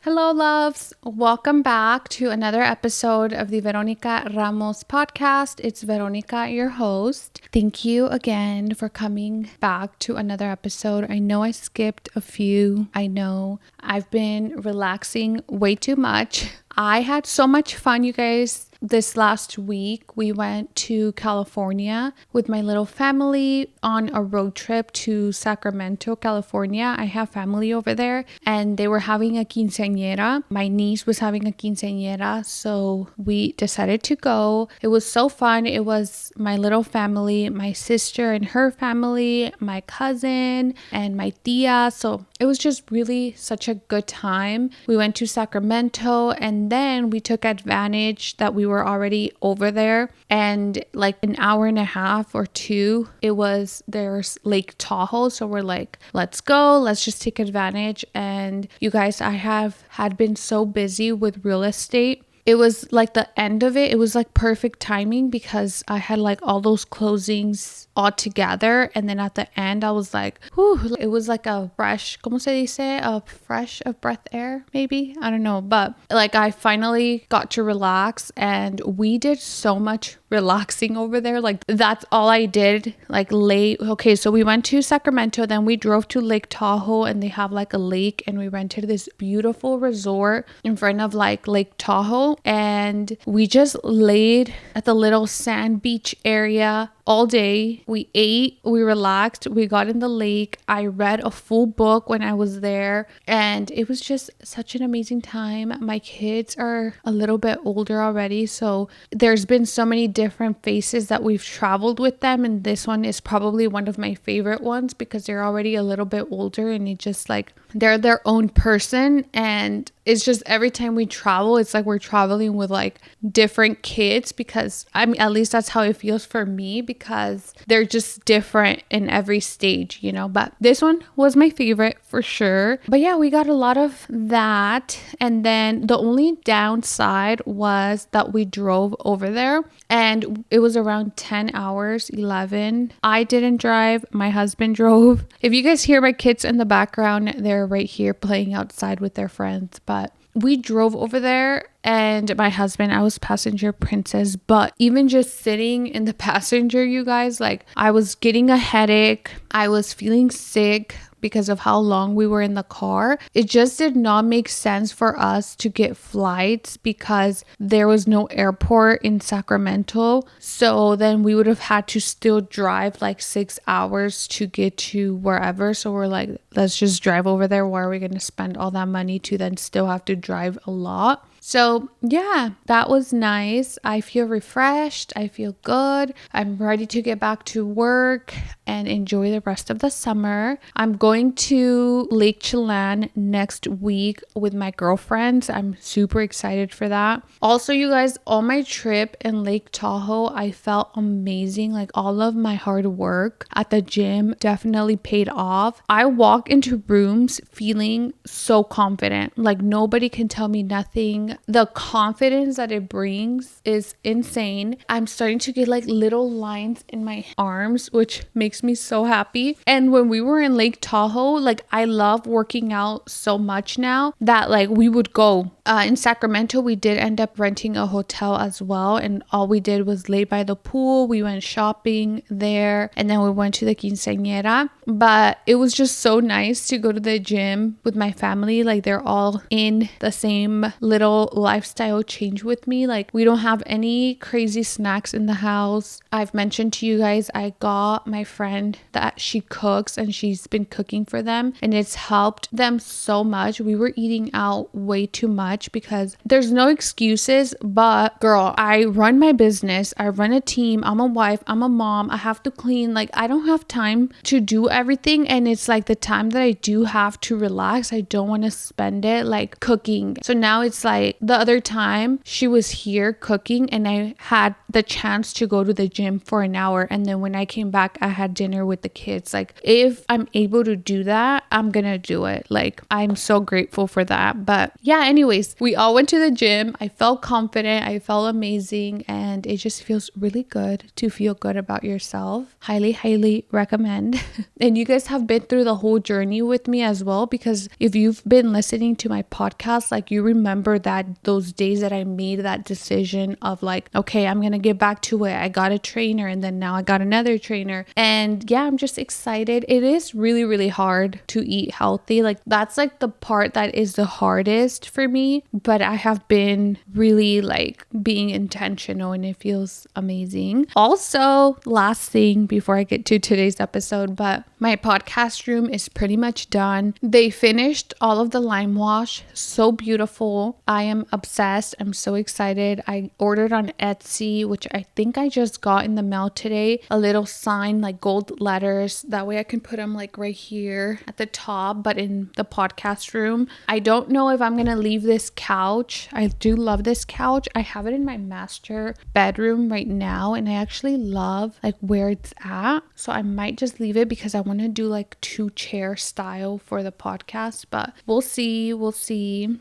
Hello, loves. Welcome back to another episode of the Veronica Ramos podcast. It's Veronica, your host. Thank you again for coming back to another episode. I know I skipped a few. I know I've been relaxing way too much. I had so much fun, you guys. This last week, we went to California with my little family on a road trip to Sacramento, California. I have family over there and they were having a quinceañera. My niece was having a quinceañera, so we decided to go. It was so fun. It was my little family, my sister and her family, my cousin and my tia. So it was just really such a good time. We went to Sacramento and then we took advantage that we were already over there, and like an hour and a half or two, there's Lake Tahoe. So we're like, let's go, let's just take advantage. And you guys, I had been so busy with real estate. It was like the end of it. It was like perfect timing because I had like all those closings all together. And then at the end, I was like, whew, it was like a fresh, ¿cómo se dice? A fresh of breath air, maybe? I don't know. But like I finally got to relax and we did so much relaxing over there. Like that's all I did, like late. Okay, so we went to Sacramento, then we drove to Lake Tahoe and they have like a lake, and we rented this beautiful resort in front of like Lake Tahoe, and we just laid at the little sand beach area all day. We ate, we relaxed, we got in the lake. I read a full book when I was there, and it was just such an amazing time. My kids are a little bit older already, so there's been so many different phases that we've traveled with them, and this one is probably one of my favorite ones because they're already a little bit older, and it just like they're their own person. And it's just every time we travel, it's like we're traveling with like different kids, because I mean, at least that's how it feels for me, because they're just different in every stage, you know. But this one was my favorite for sure. But yeah, we got a lot of that. And then the only downside was that we drove over there and it was around 10 hours, 11. I didn't drive, my husband drove. If you guys hear my kids in the background, they're right here playing outside with their friends. But we drove over there and my husband, I was passenger princess. But even just sitting in the passenger, you guys, like I was getting a headache. I was feeling sick because of how long we were in the car. It just did not make sense for us to get flights because there was no airport in Sacramento. So then we would have had to still drive like 6 hours to get to wherever. So we're like, let's just drive over there. Why are we going to spend all that money to then still have to drive a lot? So yeah, that was nice. I feel refreshed. I feel good. I'm ready to get back to work and enjoy the rest of the summer. I'm going to Lake Chelan next week with my girlfriends. I'm super excited for that. Also, you guys, on my trip in Lake Tahoe, I felt amazing. Like all of my hard work at the gym definitely paid off. I walk into rooms feeling so confident. Like nobody can tell me nothing. The confidence that it brings is insane. I'm starting to get like little lines in my arms, which makes me so happy. And when we were in Lake Tahoe, like I love working out so much now that like we would go in Sacramento. We did end up renting a hotel as well, and all we did was lay by the pool. We went shopping there and then we went to the quinceañera. But it was just so nice to go to the gym with my family. Like they're all in the same little lifestyle change with me. Like we don't have any crazy snacks in the house. I've mentioned to you guys, I got my friend that she cooks and she's been cooking for them, and it's helped them so much. We were eating out way too much because there's no excuses, but girl, I run my business, I run a team, I'm a wife, I'm a mom, I have to clean. Like I don't have time to do everything, and it's like the time that I do have to relax, I don't want to spend it like cooking. So now it's like the other time she was here cooking and I had the chance to go to the gym for an hour. And then when I came back, I had dinner with the kids. Like, if I'm able to do that, I'm gonna do it. Like, I'm so grateful for that. But yeah, anyways, we all went to the gym. I felt confident. I felt amazing. And it just feels really good to feel good about yourself. Highly, highly recommend. And you guys have been through the whole journey with me as well, because if you've been listening to my podcast, like, you remember that those days that I made that decision of like, okay, I'm gonna get back to it. I got a trainer, and then now I got another trainer. And yeah, I'm just excited. It is really, really hard to eat healthy. Like, that's like the part that is the hardest for me, but I have been really like being intentional, and it feels amazing. Also, last thing before I get to today's episode, but my podcast room is pretty much done. They finished all of the lime wash. So beautiful. I am obsessed. I'm so excited. I ordered on Etsy, which I think I just got in the mail today, a little sign, like gold letters. That way I can put them like right here at the top, but in the podcast room. I don't know if I'm going to leave this couch. I do love this couch. I have it in my master bedroom right now, and I actually love like where it's at. So I might just leave it because I want to do like 2-chair style for the podcast, but we'll see.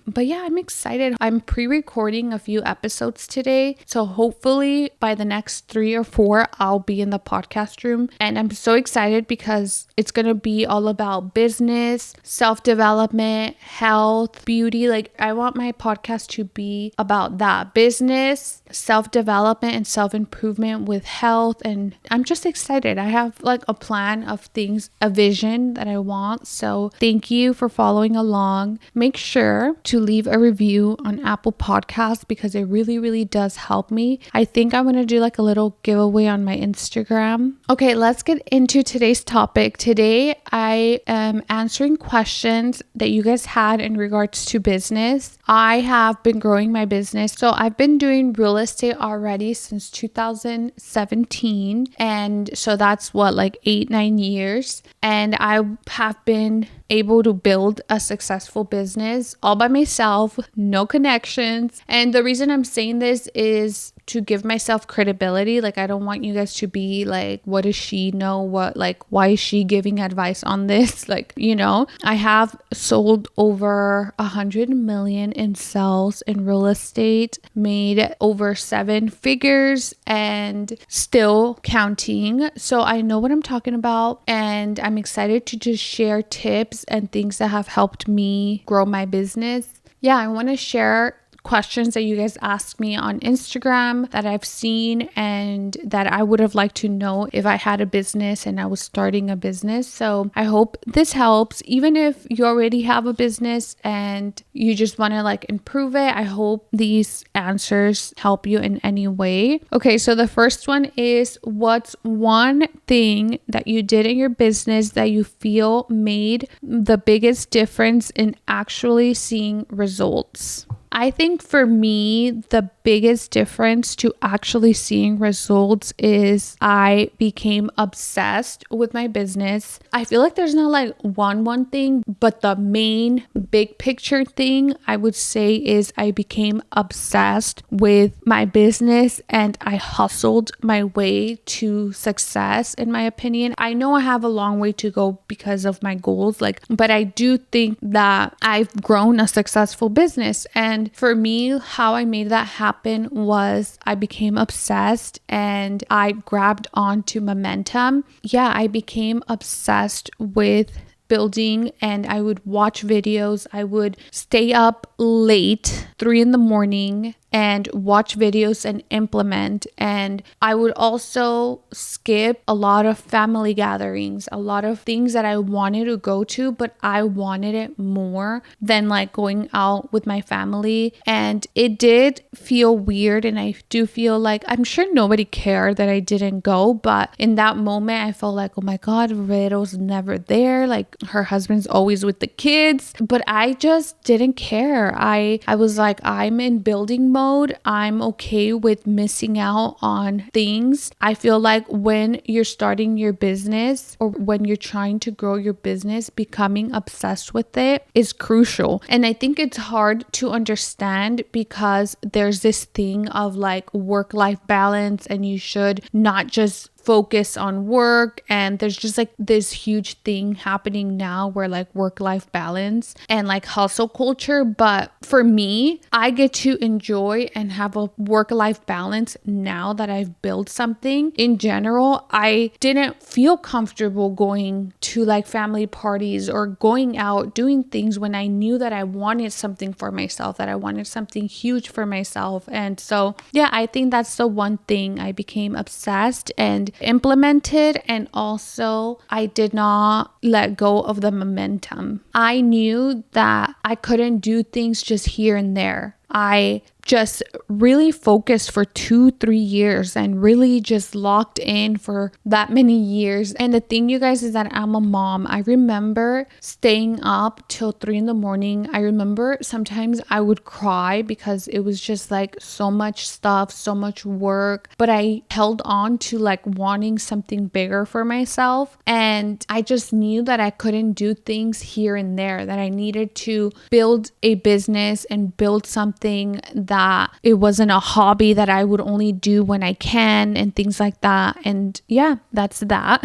But yeah, I'm excited. I'm pre-recording a few episodes today. So hopefully by the next 3 or 4, I'll be in the podcast room. And I'm so excited because it's going to be all about business, self-development, health, beauty. Like, I want my podcast to be about that: business, self-development, and self-improvement with health. And I'm just excited. I have like a plan of things, a vision that I want. So thank you for following along. Make sure to leave a review on Apple Podcasts because it really, really does help me. I think I'm going to do like a little giveaway on my Instagram. Okay, let's get into today's topic. Today, I am answering questions that you guys had in regards to business. I have been growing my business. So I've been doing real estate already since 2017. And so that's what, like 8-9 years. And I have been able to build a successful business all by myself, no connections. And the reason I'm saying this is to give myself credibility. Like, I don't want you guys to be like, what does she know? Why is she giving advice on this? Like, I have sold over 100 million in sales in real estate, made over 7 figures and still counting. So I know what I'm talking about, and I'm excited to just share tips and things that have helped me grow my business. Yeah, I want to share questions that you guys asked me on Instagram that I've seen and that I would have liked to know if I had a business and I was starting a business. So I hope this helps. Even if you already have a business and you just want to like improve it, I hope these answers help you in any way. Okay, so the first one is, what's one thing that you did in your business that you feel made the biggest difference in actually seeing results? I think for me, the biggest difference to actually seeing results is I became obsessed with my business. I feel like there's not like one thing, but the main big picture thing I would say is I became obsessed with my business and I hustled my way to success, in my opinion. I know I have a long way to go because of my goals, but I do think that I've grown a successful business. And for me, how I made that happen was I became obsessed and I grabbed onto momentum. Yeah, I became obsessed with building, and I would watch videos. I would stay up late, 3 a.m, and watch videos and implement. And I would also skip a lot of family gatherings, a lot of things that I wanted to go to, but I wanted it more than like going out with my family. And it did feel weird. And I do feel like, I'm sure nobody cared that I didn't go, but in that moment I felt like, oh my God, Vero's never there. Like, her husband's always with the kids, but I just didn't care. I was like, I'm in building mode. I'm okay with missing out on things. I feel like when you're starting your business or when you're trying to grow your business, becoming obsessed with it is crucial. And I think it's hard to understand because there's this thing of like work-life balance, and you should not just focus on work, and there's just like this huge thing happening now where like work-life balance and like hustle culture. But for me, I get to enjoy and have a work-life balance now that I've built something. In general, I didn't feel comfortable going to like family parties or going out doing things when I knew that I wanted something for myself, that I wanted something huge for myself. And so yeah, I think that's the one thing I became obsessed and implemented. And also I did not let go of the momentum. I knew that I couldn't do things just here and there. I just really focused for 2-3 years and really just locked in for that many years. And the thing, you guys, is that I'm a mom. I remember staying up till 3 a.m. I remember sometimes I would cry because it was just like so much stuff, so much work, but I held on to like wanting something bigger for myself. And I just knew that I couldn't do things here and there, that I needed to build a business and build something that it wasn't a hobby that I would only do when I can and things like that. And yeah, that's that.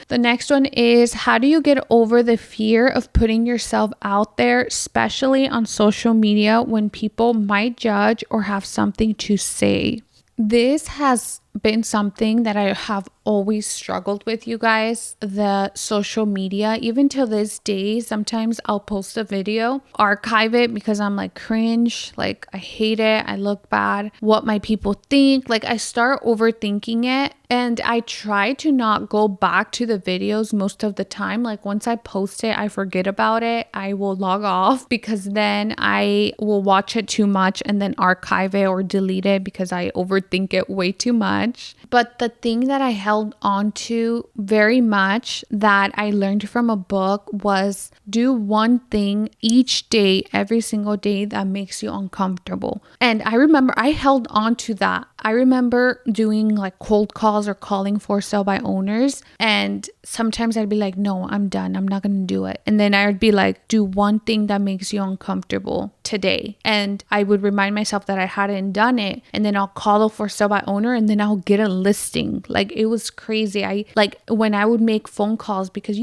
The next one is, how do you get over the fear of putting yourself out there, especially on social media, when people might judge or have something to say? This has been something that I have always struggled with, you guys. The social media, even till this day, sometimes I'll post a video, archive it because I'm like cringe, like I hate it, I look bad, what my people think, like I start overthinking it. And I try to not go back to the videos most of the time. Like once I post it, I forget about it. I will log off because then I will watch it too much and then archive it or delete it because I overthink it way too much. But the thing that I held on to very much that I learned from a book was do one thing each day, every single day, that makes you uncomfortable. And I remember I held on to that. I remember doing like cold calls or calling for sale by owners. And sometimes I'd be like, no, I'm done. I'm not going to do it. And then I would be like, do one thing that makes you uncomfortable today. And I would remind myself that I hadn't done it. And then I'll call a for sale by owner and then I'll get a listing. Like it was crazy. I like when I would make phone calls, because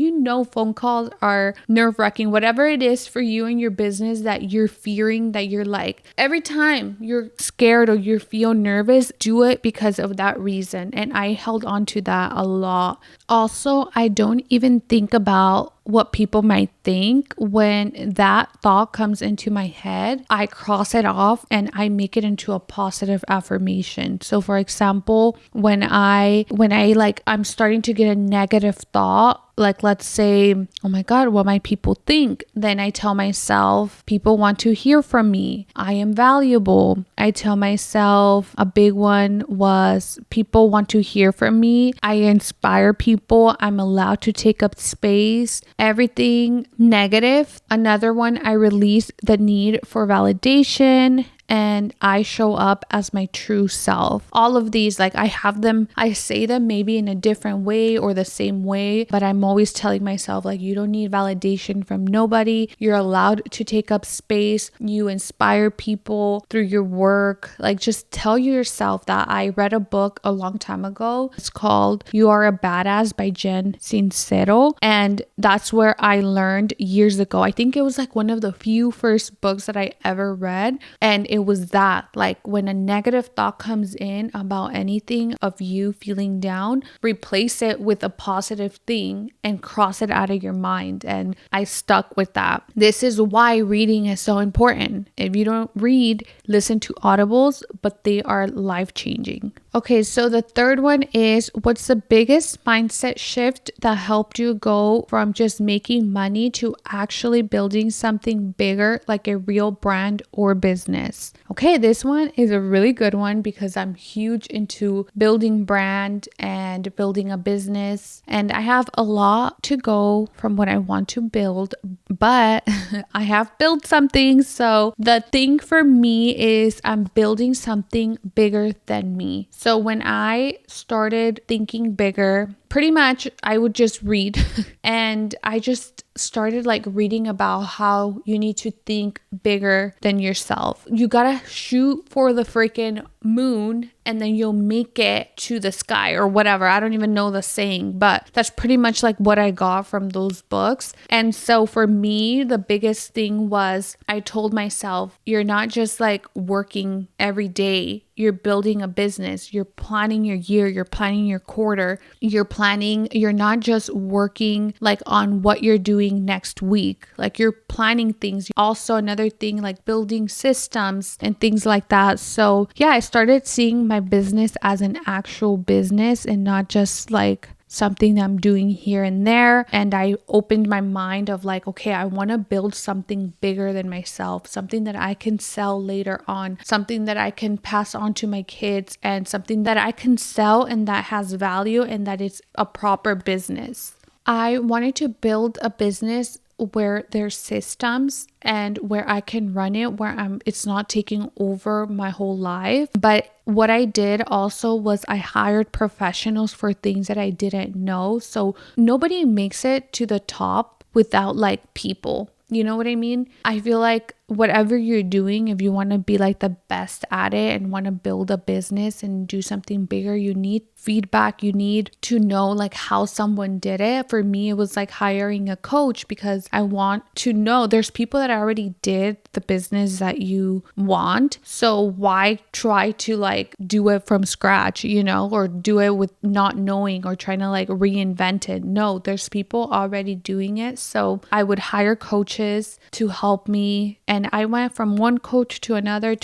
phone calls are nerve-wracking, whatever it is for you and your business that you're fearing, that you're like, every time you're scared or you feel nervous, do it because of that reason. And I held on to that a lot. Also, I don't even think about what people might think. When that thought comes into my head, I cross it off and I make it into a positive affirmation. So for example, when I'm starting to get a negative thought, like let's say, oh my God, what might people think? Then I tell myself, people want to hear from me. I am valuable. I tell myself, a big one was, people want to hear from me. I inspire people. I'm allowed to take up space. Everything negative. Another one, I release the need for validation. And I show up as my true self. All of these, like I have them, I say them maybe in a different way or the same way, but I'm always telling myself, like, you don't need validation from nobody. You're allowed to take up space. You inspire people through your work. Like, just tell yourself that. I read a book a long time ago. It's called You Are a Badass by Jen Sincero. And that's where I learned years ago. I think it was like one of the few first books that I ever read. And it was that, like, when a negative thought comes in about anything of you feeling down, replace it with a positive thing and cross it out of your mind. And I stuck with that. This is why reading is so important. If you don't read, listen to audibles, but they are life-changing. Okay, so the third one is, what's the biggest mindset shift that helped you go from just making money to actually building something bigger, like a real brand or business? Okay, this one is a really good one because I'm huge into building brand and building a business, and I have a lot to go from what I want to build, but I have built something. So the thing for me is I'm building something bigger than me. So when I started thinking bigger, pretty much I would just read and I just started like reading about how you need to think bigger than yourself. You gotta shoot for the freaking moon and then you'll make it to the sky or whatever. I don't even know the saying, but that's pretty much like what I got from those books. And so for me, the biggest thing was I told myself, you're not just like working every day. You're building a business. You're planning your year. You're planning your quarter. You're not just working like on what you're doing next week. Like you're planning things. Also another thing like building systems and things like that. So yeah, I started seeing my business as an actual business and not just like something that I'm doing here and there. And I opened my mind of like, okay, I want to build something bigger than myself, something that I can sell later on, something that I can pass on to my kids, and something that I can sell and that has value and that it's a proper business. I wanted to build a business where there's systems and where I can run it, where it's not taking over my whole life. But what I did also was I hired professionals for things that I didn't know. So nobody makes it to the top without like people. You know what I mean? I feel like whatever you're doing, if you want to be like the best at it and want to build a business and do something bigger, you need feedback. You need to know like how someone did it. For me, it was like hiring a coach because I want to know there's people that already did the business that you want. So why try to like do it from scratch, or do it with not knowing or trying to like reinvent it? No, there's people already doing it. So I would hire coaches to help me. And I went from one coach to another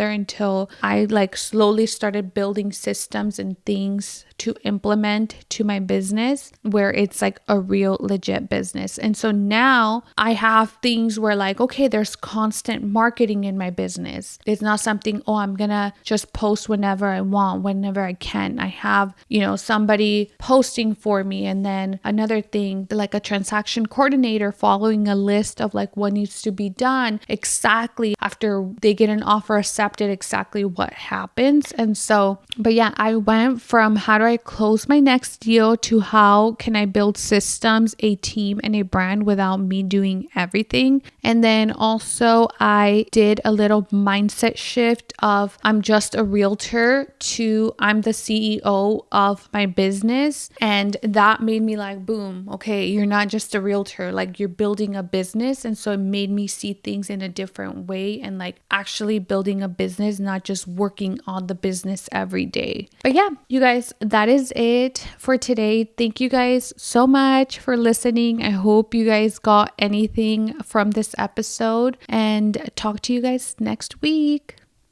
until I like slowly started building systems and things to implement to my business where it's like a real legit business. And so now I have things where like, okay, there's constant marketing in my business. It's not something, I'm gonna just post whenever I want, whenever I can. I have, somebody posting for me. And then another thing, like a transaction coordinator following a list of like what needs to be done exactly after they get an offer accepted, exactly what happens. And so, but yeah, I went from how do I close my next deal to how can I build systems, a team, and a brand without me doing everything. And then also I did a little mindset shift of I'm just a realtor to I'm the CEO of my business. And that made me like, boom, okay, you're not just a realtor, like you're building a business. And so it made me see things in a different way and like actually building a business, not just working on the business every day. But yeah, you guys, that is it for today. Thank you guys so much for listening. I hope you guys got anything from this episode and talk to you guys next week.